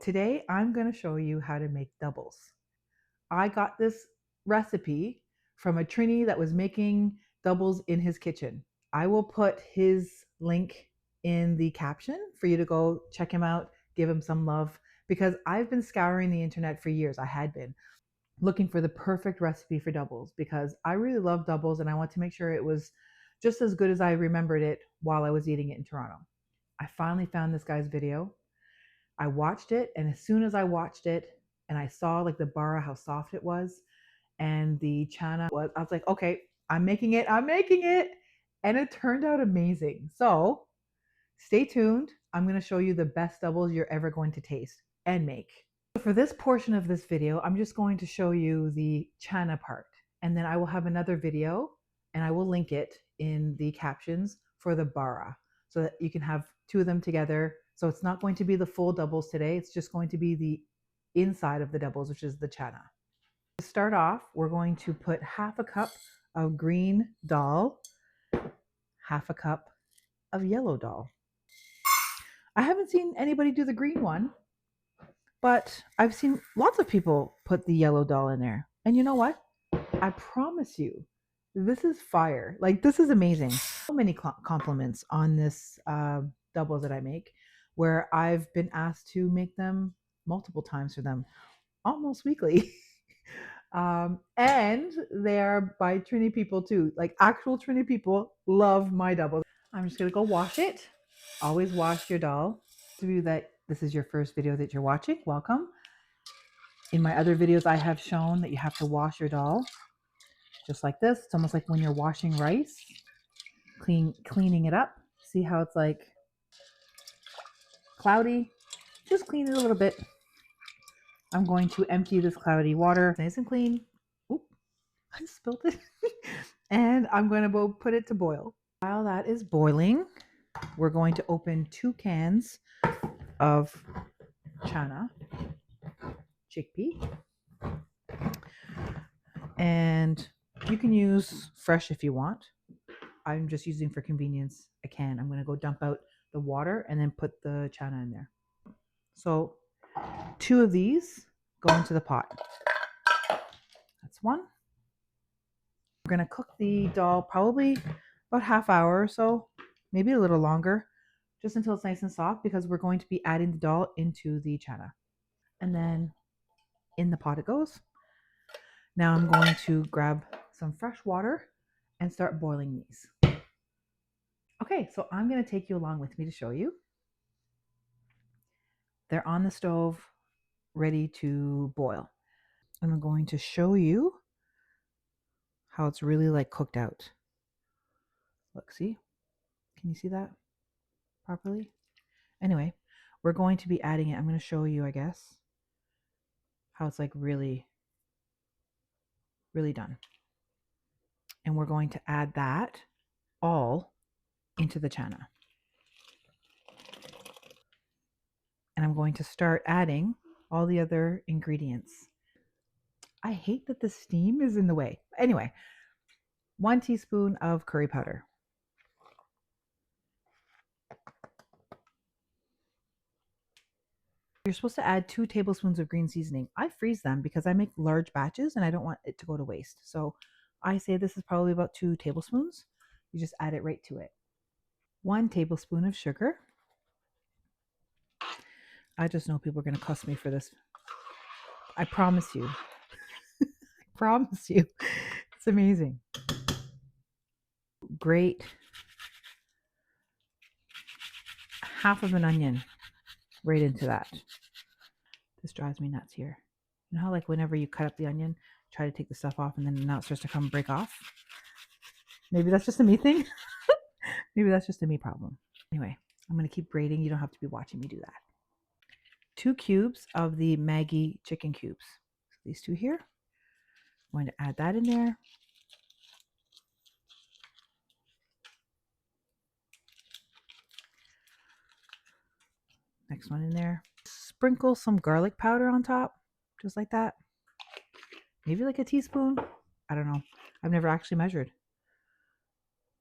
Today, I'm going to show you how to make doubles. I got this recipe from a Trini that was making doubles in his kitchen. I will put his link in the caption for you to go check him out, give him some love, because I've been scouring the internet for years. I had been looking for the perfect recipe for doubles because I really love doubles and I want to make sure it was just as good as I remembered it while I was eating it in Toronto. I finally found this guy's video. I watched it, and as soon as I watched it and I saw like the Bara, how soft it was, and the chana was, I was like, okay, I'm making it, I'm making it. And it turned out amazing. So stay tuned. I'm going to show you the best doubles you're ever going to taste and make. So for this portion of this video, I'm just going to show you the chana part. And then I will have another video and I will link it in the captions for the bara so that you can have two of them together. So it's not going to be the full doubles today. It's just going to be the inside of the doubles, which is the chana. To start off, we're going to put half a cup of green dal, half a cup of yellow dal. I haven't seen anybody do the green one, but I've seen lots of people put the yellow dal in there. And you know what? I promise you, this is fire. Like, this is amazing. So many compliments on this doubles that I make, where I've been asked to make them multiple times for them, almost weekly. And they're by Trini people too. Like, actual Trini people love my doubles. I'm just gonna go wash it. Always wash your dal. To you that this is your first video that you're watching, welcome. In my other videos, I have shown that you have to wash your dal just like this. It's almost like when you're washing rice, cleaning it up. See how it's like cloudy? Just clean it a little bit. I'm going to empty this cloudy water, nice and clean. Oop, I spilled it. And I'm going to go put it to boil. While that is boiling, we're going to open 2 cans of chana, chickpea. And you can use fresh if you want. I'm just using for convenience a can. I'm going to go dump out the water and then put the chana in there. So 2 of these go into the pot. That's one. We're going to cook the dal probably about half hour or so, maybe a little longer, just until it's nice and soft, because we're going to be adding the dal into the chana. And then in the pot it goes. Now I'm going to grab some fresh water and start boiling these. Okay, so I'm going to take you along with me to show you. They're on the stove, ready to boil. And I'm going to show you how it's really like cooked out. Look, see? Can you see that properly? Anyway, we're going to be adding it. I'm going to show you, I guess, how it's like really, really done. And we're going to add that all into the chana. And I'm going to start adding all the other ingredients. I hate that the steam is in the way. Anyway, 1 teaspoon of curry powder. You're supposed to add 2 tablespoons of green seasoning. I freeze them because I make large batches and I don't want it to go to waste. So I say this is probably about 2 tablespoons. You just add it right to it. 1 tablespoon of sugar. I just know people are going to cuss me for this. I promise you. I promise you. It's amazing. Grate half of an onion right into that. This drives me nuts here. You know how like whenever you cut up the onion, try to take the stuff off and then now it starts to come break off? Maybe that's just a me thing. Maybe that's just a me problem. Anyway, I'm going to keep grating. You don't have to be watching me do that. 2 cubes of the Maggi chicken cubes. So these 2 here. I'm going to add that in there. Next one in there. Sprinkle some garlic powder on top, just like that. Maybe like a teaspoon. I don't know. I've never actually measured.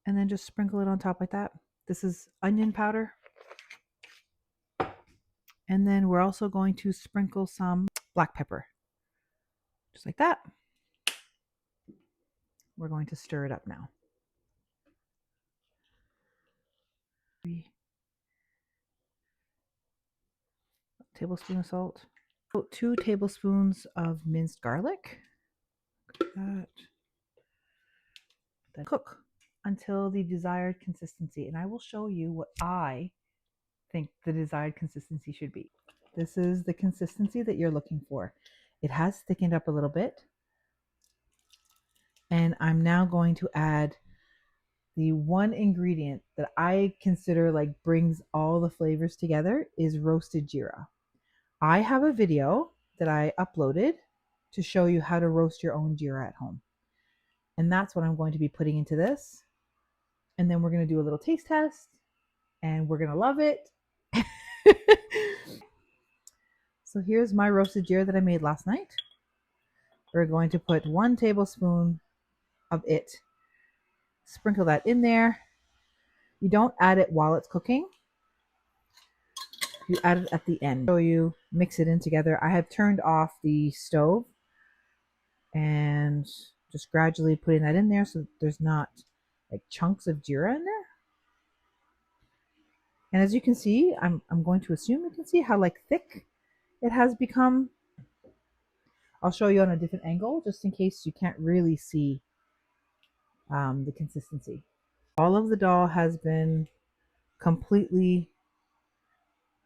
And then just sprinkle it on top like that. This is onion powder. And then we're also going to sprinkle some black pepper, just like that. We're going to stir it up now. 3 tablespoons of salt. 2 tablespoons of minced garlic. That. Then cook until the desired consistency. And I will show you what I think the desired consistency should be. This is the consistency that you're looking for. It has thickened up a little bit. And I'm now going to add the one ingredient that I consider like brings all the flavors together is roasted jeera. I have a video that I uploaded to show you how to roast your own jeera at home. And that's what I'm going to be putting into this. And then we're going to do a little taste test and we're going to love it. So here's my roasted jeera that I made last night. We're going to put 1 tablespoon of it. Sprinkle that in there. You don't add it while it's cooking. You add it at the end. So you mix it in together. I have turned off the stove and just gradually putting that in there so there's not like chunks of jeera in there. And as you can see, I'm going to assume you can see how like thick it has become. I'll show you on a different angle just in case you can't really see the consistency. All of the dal has been completely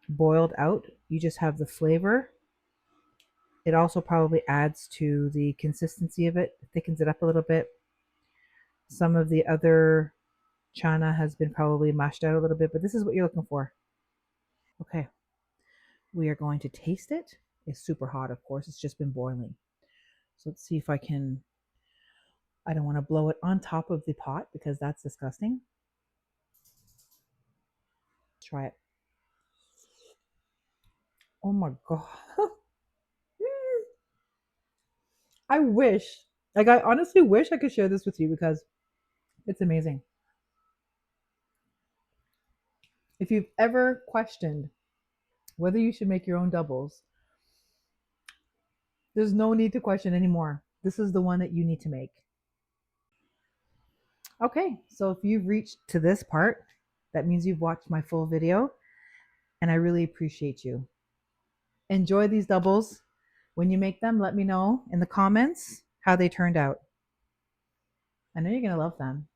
boiled out. You just have the flavor. It also probably adds to the consistency of it, thickens it up a little bit. Some of the other chana has been probably mashed out a little bit, but this is what you're looking for. Okay, we are going to taste it. It's super hot, of course. It's just been boiling. So let's see if I can, I don't want to blow it on top of the pot because that's disgusting. Try it. Oh my God. I wish, like I honestly wish I could share this with you because it's amazing. If you've ever questioned whether you should make your own doubles, there's no need to question anymore. This is the one that you need to make. Okay, so if you've reached to this part, that means you've watched my full video, and I really appreciate you. Enjoy these doubles. When you make them, let me know in the comments how they turned out. I know you're going to love them.